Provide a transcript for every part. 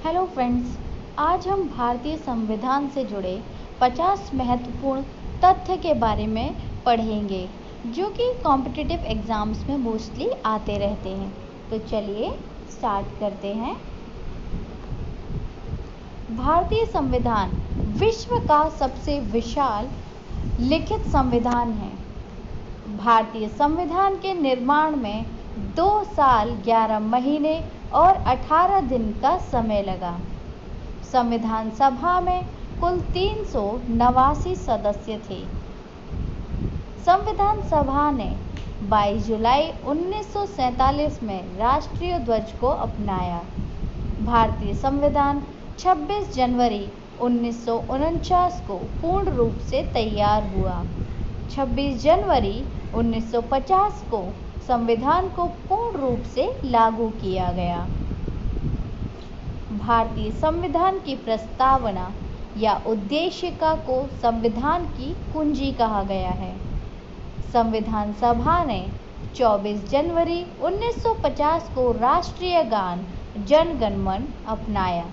Hello friends, आज हम भारतीय संविधान से जुड़े 50 महत्वपूर्ण तथ्य के बारे में पढ़ेंगे जो कि कॉम्पिटिटिव एग्जाम्स में मोस्टली आते रहते हैं। तो चलिए स्टार्ट करते हैं। भारतीय संविधान विश्व का सबसे विशाल लिखित संविधान है। भारतीय संविधान के निर्माण में 2 साल 11 महीने और 18 दिन का समय लगा। संविधान सभा में कुल 389 सदस्य थे। संविधान सभा ने 22 जुलाई 1947 में राष्ट्रीय ध्वज को अपनाया। भारतीय संविधान 26 जनवरी 1949 को पूर्ण रूप से तैयार हुआ। 26 जनवरी 1950 को संविधान को पूर्ण रूप से लागू किया गया। भारतीय संविधान की प्रस्तावना या उद्देशिका को संविधान की कुंजी कहा गया है। संविधान सभा ने 24 जनवरी 1950 को राष्ट्रीय गान जन गण मन अपनाया।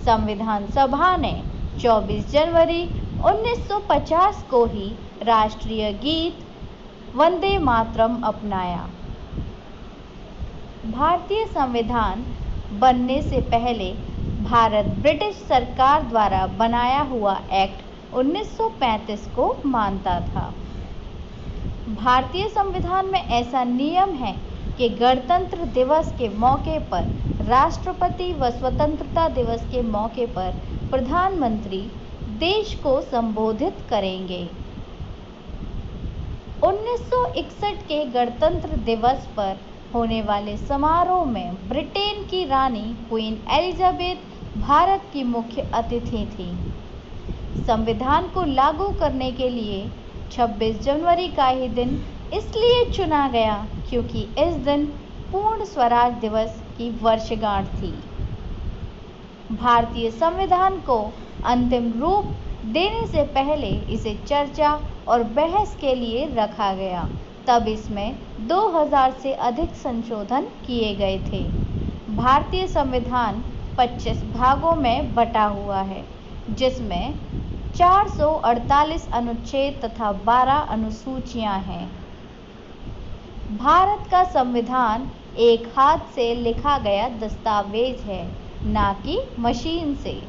संविधान सभा ने 24 जनवरी 1950 को ही राष्ट्रीय गीत वंदे मातरम अपनाया। भारतीय संविधान बनने से पहले भारत ब्रिटिश सरकार द्वारा बनाया हुआ एक्ट 1935 को मानता था। भारतीय संविधान में ऐसा नियम है कि गणतंत्र दिवस के मौके पर राष्ट्रपति व स्वतंत्रता दिवस के मौके पर प्रधानमंत्री देश को संबोधित करेंगे। 1961 के गणतंत्र दिवस पर होने वाले समारोह में ब्रिटेन की रानी क्वीन एलिजाबेथ भारत की मुख्य अतिथि थी। संविधान को लागू करने के लिए 26 जनवरी का ही दिन इसलिए चुना गया क्योंकि इस दिन पूर्ण स्वराज दिवस की वर्षगांठ थी। भारतीय संविधान को अंतिम रूप देने से पहले इसे चर्चा और बहस के लिए रखा गया। तब इसमें 2000 से अधिक संशोधन किए गए थे। भारतीय संविधान 25 भागों में बटा हुआ है, जिसमें 448 अनुच्छेद तथा 12 अनुसूचियां हैं। भारत का संविधान एक हाथ से लिखा गया दस्तावेज है, ना कि मशीन से।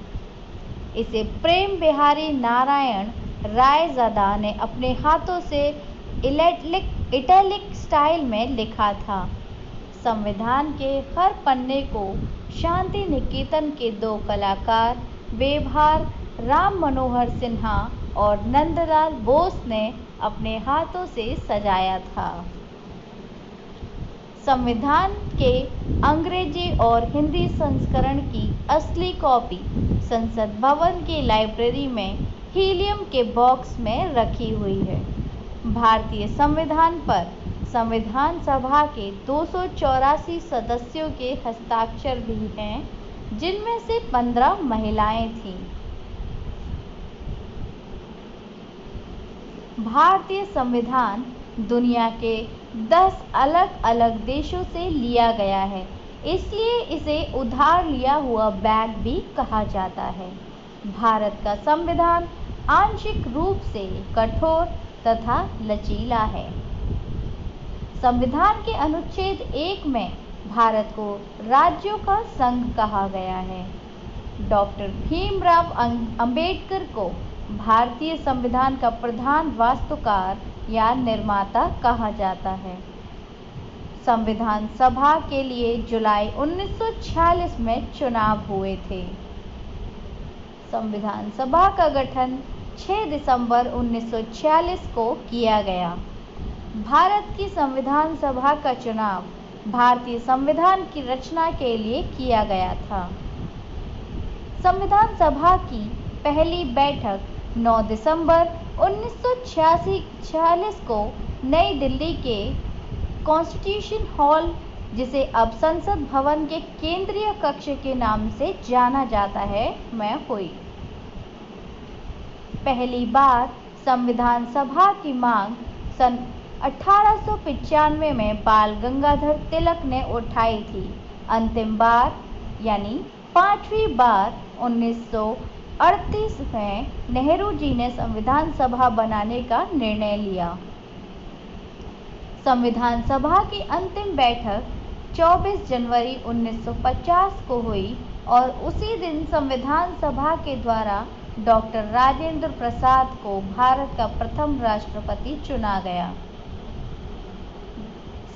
इसे प्रेम बिहारी नारायण रायजादा ने अपने हाथों से इटैलिक स्टाइल में लिखा था। संविधान के हर पन्ने को शांति निकेतन के 2 कलाकार बेभार राम मनोहर सिन्हा और नंदलाल बोस ने अपने हाथों से सजाया था। संविधान के अंग्रेजी और हिंदी संस्करण की असली कॉपी संसद भवन की लाइब्रेरी में हीलियम के बॉक्स में रखी हुई है। भारतीय संविधान पर संविधान सभा के 284 सदस्यों के हस्ताक्षर भी हैं, जिनमें से 15 महिलाएं थीं। भारतीय संविधान दुनिया के 10 अलग अलग देशों से लिया गया है, इसलिए इसे उधार लिया हुआ बैग भी कहा जाता है। भारत का संविधान आंशिक रूप से कठोर तथा लचीला है। संविधान के अनुच्छेद 1 में भारत को राज्यों का संघ कहा गया है। डॉक्टर भीमराव अंबेडकर को भारतीय संविधान का प्रधान वास्तुकार या निर्माता कहा जाता है। संविधान सभा के लिए जुलाई 1946 में चुनाव हुए थे। संविधान सभा का गठन 6 दिसंबर 1946 को किया गया। भारत की संविधान सभा का चुनाव भारतीय संविधान की रचना के लिए किया गया था। संविधान सभा की पहली बैठक 9 दिसंबर 1946 को नई दिल्ली के कॉन्स्टिट्यूशन हॉल, जिसे अब संसद भवन के केंद्रीय कक्ष के नाम से जाना जाता है, में हुई। पहली बार संविधान सभा की मांग सन 1895 में बाल गंगाधर तिलक ने उठाई थी। अंतिम बार यानी 5वीं बार 1938 में नेहरू जी ने संविधान सभा बनाने का निर्णय लिया। संविधान सभा की अंतिम बैठक 24 जनवरी 1950 को हुई और उसी दिन संविधान सभा के द्वारा डॉक्टर राजेंद्र प्रसाद को भारत का प्रथम राष्ट्रपति चुना गया।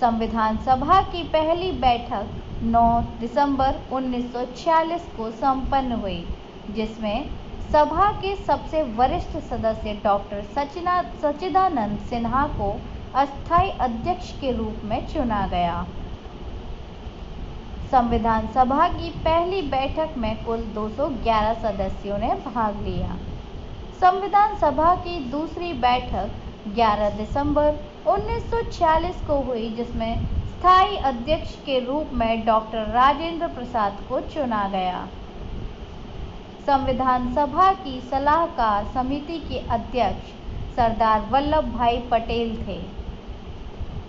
संविधान सभा की पहली बैठक 9 दिसंबर 1946 को संपन्न हुई, जिसमें सभा के सबसे वरिष्ठ सदस्य डॉक्टर सच्चिदानंद सिन्हा को अस्थायी अध्यक्ष के रूप में चुना गया। संविधान सभा की पहली बैठक में कुल 211 सदस्यों ने भाग लिया। संविधान सभा की दूसरी बैठक 11 दिसंबर 1946 को हुई, जिसमें स्थायी अध्यक्ष के रूप में डॉक्टर राजेंद्र प्रसाद को चुना गया। संविधान सभा की सलाहकार समिति के अध्यक्ष सरदार वल्लभ भाई पटेल थे।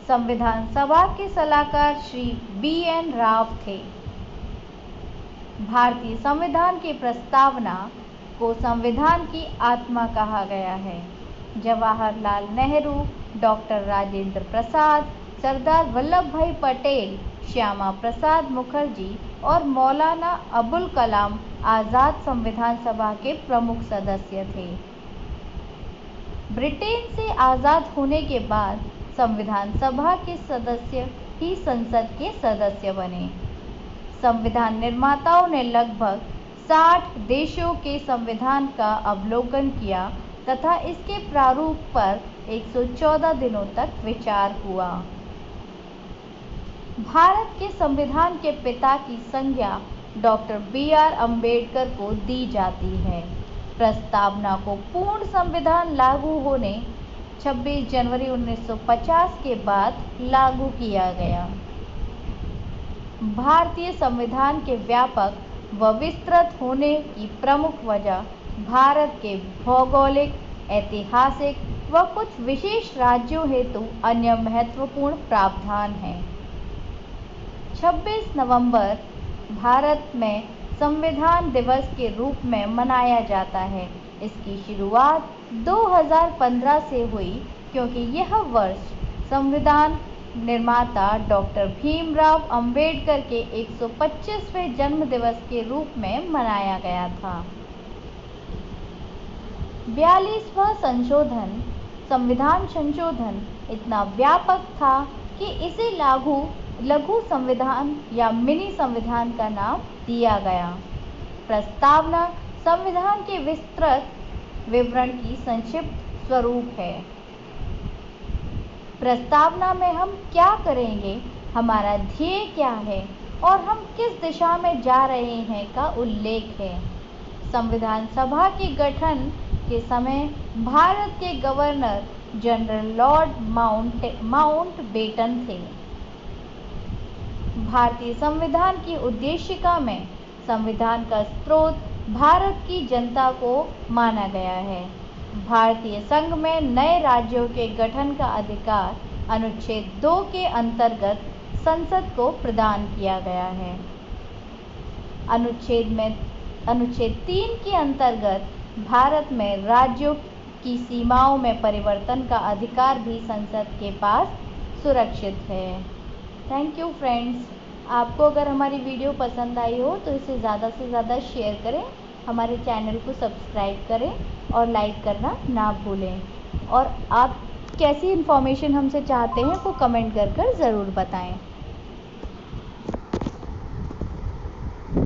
संविधान सभा के सलाहकार श्री BN राव थे। भारतीय संविधान की प्रस्तावना को संविधान की आत्मा कहा गया है। जवाहरलाल नेहरू, डॉक्टर राजेंद्र प्रसाद, सरदार वल्लभ भाई पटेल, श्यामा प्रसाद मुखर्जी और मौलाना अबुल कलाम आज़ाद संविधान सभा के प्रमुख सदस्य थे। ब्रिटेन से आज़ाद होने के बाद संविधान सभा के सदस्य ही संसद के सदस्य बने। संविधान निर्माताओं ने लगभग 60 देशों के संविधान का अवलोकन किया तथा इसके प्रारूप पर 114 दिनों तक विचार हुआ। भारत के संविधान के पिता की संज्ञा डॉक्टर BR अम्बेडकर को दी जाती है। प्रस्तावना को पूर्ण संविधान लागू होने 26 जनवरी 1950 के बाद लागू किया गया। भारतीय संविधान के व्यापक व विस्तृत होने की प्रमुख वजह भारत के भौगोलिक, ऐतिहासिक व कुछ विशेष राज्यों हेतु अन्य महत्वपूर्ण प्रावधान हैं। 26 नवंबर भारत में संविधान दिवस के रूप में मनाया जाता है। इसकी शुरुआत 2015 से हुई क्योंकि यह वर्ष संविधान निर्माता डॉक्टर भीमराव अंबेडकर के 125वें जन्म दिवस के रूप में मनाया गया था। 42वां संविधान संशोधन इतना व्यापक था कि इसे लघु संविधान या मिनी संविधान का नाम दिया गया। प्रस्तावना संविधान के विस्तृत विवरण की संक्षिप्त स्वरूप है। प्रस्तावना में हम क्या करेंगे, हमारा ध्येय क्या है और हम किस दिशा में जा रहे हैं का उल्लेख है। संविधान सभा के गठन के समय भारत के गवर्नर जनरल लॉर्ड माउंटबेटन थे। भारतीय संविधान की उद्देशिका में संविधान का स्रोत भारत की जनता को माना गया है। भारतीय संघ में नए राज्यों के गठन का अधिकार अनुच्छेद 2 के अंतर्गत संसद को प्रदान किया गया है। अनुच्छेद 3 के अंतर्गत भारत में राज्यों की सीमाओं में परिवर्तन का अधिकार भी संसद के पास सुरक्षित है। Thank you friends. आपको अगर हमारी वीडियो पसंद आई हो तो इसे ज़्यादा से ज़्यादा शेयर करें, हमारे चैनल को सब्सक्राइब करें और लाइक करना ना भूलें। और आप कैसी इन्फॉर्मेशन हमसे चाहते हैं वो कमेंट कर ज़रूर बताएं।